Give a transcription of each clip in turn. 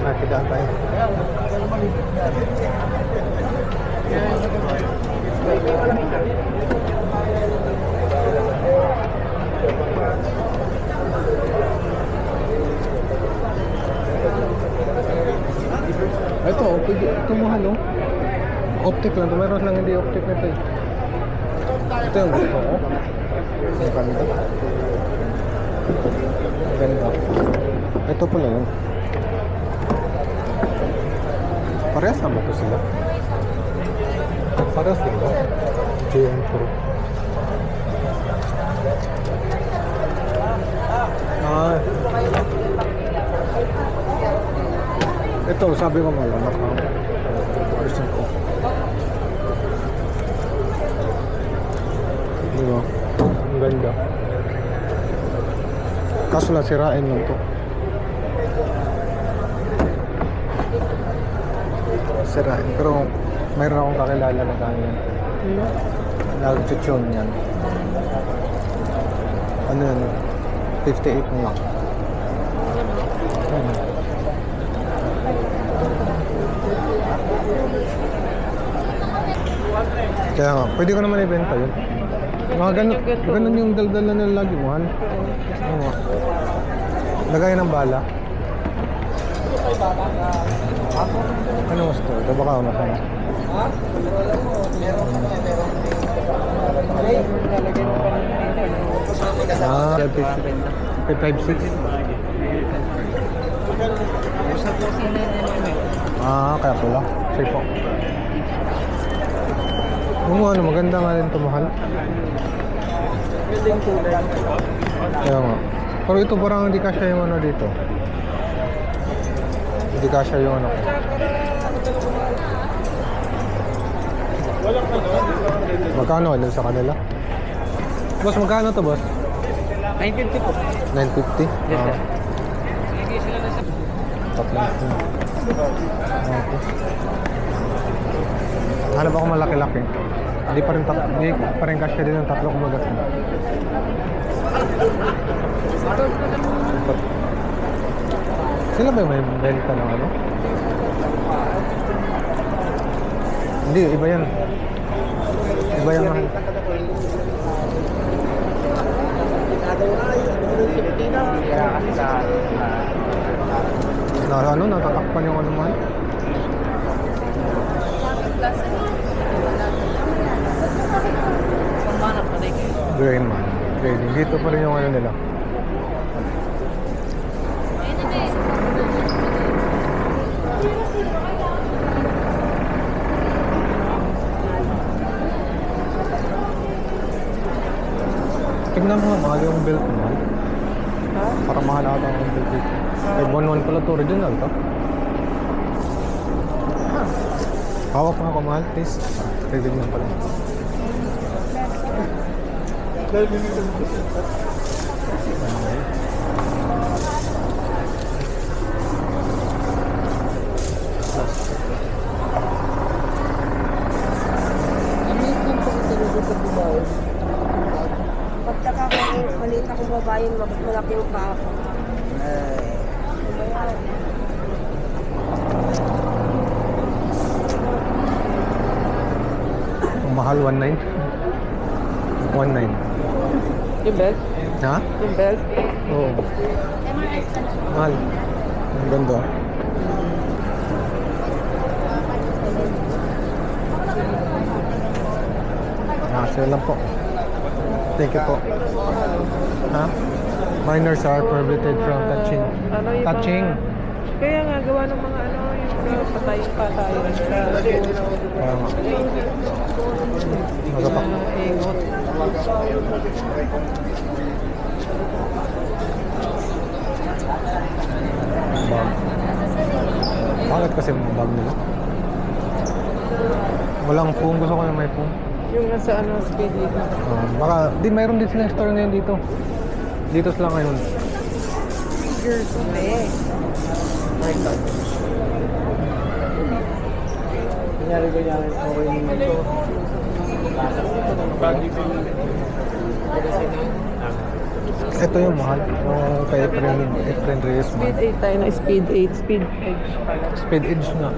Nakikidaan tayo. Ito, ito mahal oh. Optic lang. Meron lang hindi optic nito eh. Ito yung gusto ko. Ang ganda. Ang ganda. Ito pala yun. Parehas naman ito sila. Parehas din ba? JM Pro. Ito, sabi ko malamak ang person ko. Diba? Ang ganda. Kaso lang sirain lang to. Sirain. Pero mayroon akong kakilala na kanya. Nag-tune yan. Ano yan? 58 na lang. Kaya nga, pwede ko naman ibenta yun. Mga ganun yung daldal na nalagi mo, han? Oo nga. Lagay ng bala. Ano mas to? Ito baka mas ano? Ah, 5.6. Ah, kaya pala. Sige po. Ano, maganda nga rin ito, mahal. Kaya nga. Pero ito parang hindi kasya yung ano dito. Hindi kasya yung ano. Magkano ano sa kanila? Boss, magkano to, boss? 950 po. 950? Yes, sir. Tatlong. Okay. Hanap ako malaki-laki. Hindi pa rin kasya din ng tatlo kumagat. Sila ba may benta ng ano? Hindi, iba yan. Iba yan mahal. Na ano, natatakpan yung ano mahal? Green man. Green. Dito pa rin yung ano nila. Tignan mo nga, mahal yung belt naman. Para mahal ata ang belt dito. Ay, 1-1 pala to. Original to. Hawak mga kamahal, please. Ready mo pala. Pagtaka ko, maliit akong babae, malaki yung paa ko. Mahal, 1.9. 1.9. Yung belt? Ha? Yung belt? Oo. Mahal. Ang ganda. Sila lang po. Thank you po. Ha? Minors are prohibited from touching. Ano yung Touching. Kaya nga, gawa ng mga ano, yung patayin. Kaya nga. Magapak. Ingot. Bag. Bakit kasi bag nila? Walang phone. Gusto ko na may phone. Yung nasa ano, speedy. Baka, mayroon din silang store ngayon dito. Dito sila ngayon. Figures, eh. My God. Kunyari, okay yung ito. Ito yung mahal. Yung kay Efren Reyes. Speed 8 tayo na. Speed 8. Speed edge pala. Speed Edge na.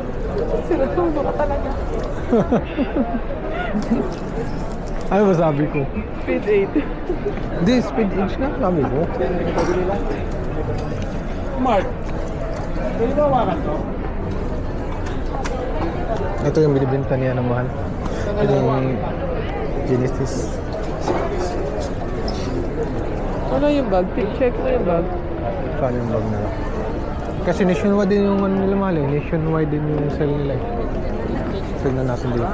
Sinusundo ka talaga. Ano ba sabi ko? Speed 8. Hindi, Speed Edge na sabi ko. Mark, pwede ba hawakan to? Ito yung binibenta niya ng mahal. Ito yung Genesis. Ano yung bag? Check mo yung bag. Saan yung bag nila? Kasi nationwide din yung ano nila mahal eh. Nationwide din yung sell nila eh. Tignan natin dito.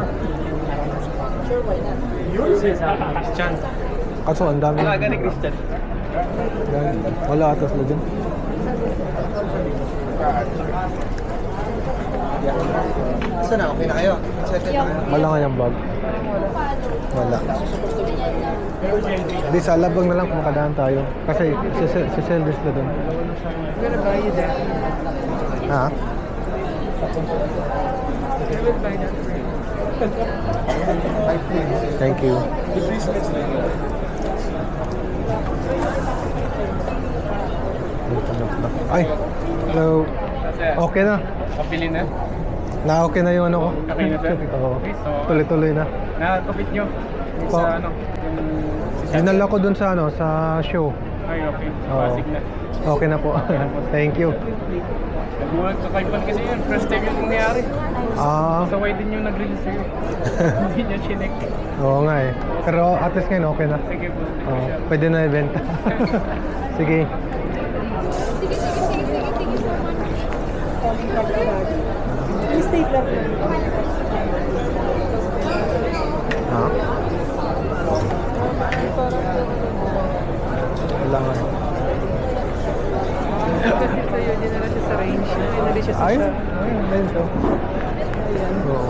Christian. Kaso ang dami. Ni Christian. Wala atas na dyan. Saan na? Okay na kayo? Wala nga yung bag. Wala. Di sa labang na lang kung makadaan tayo. Kasi si Celdis na dun. I'm gonna buy you that. Ha? I will buy that for you. Thank you. Ay! Hello. Okay na. Kapili na. Na okay na yung ano ko. Okay na, sir? Oo. Okay, so- Tuloy-tuloy na. Nakakapit nyo? Po. Sa ano? Yung... Dinala ko dun sa ano, sa show. Ay, okay. Oo. Pasig na. Okay na po. Thank you. Nagulat sa Kaipan kasi yun. First time yung nangyari. Ah, Sa wide din yung nag-release sa'yo. Hindi niya chinek. oo nga eh. Pero at least ngayon okay na. Sige po. Oo, pwede na ibenta. Sige. Mistake lang. Ha? Wala nga eh. Kasi sa'yo, dinala siya sa range. Dinala siya sa Ay, sa... ayun to. Oo.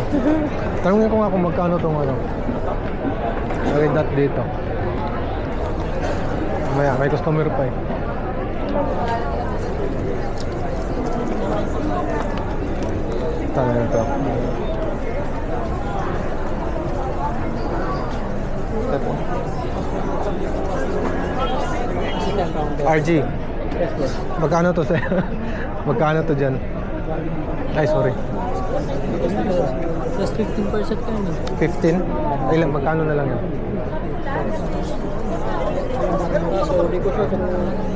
Tanungin ko nga kung magkano tong ano. Red dot dito. May customer pa eh. Tanungin to. Ito. RG. Magkano to sir? Magkano to dyan? Ay, sorry. Plus 15% ka na. 15? Ilan? Magkano na lang yan? So, hindi ko sure kung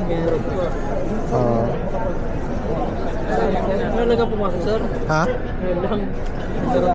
meron ko. Ah, Meron lang ka pumasok, sir? ha? Meron lang.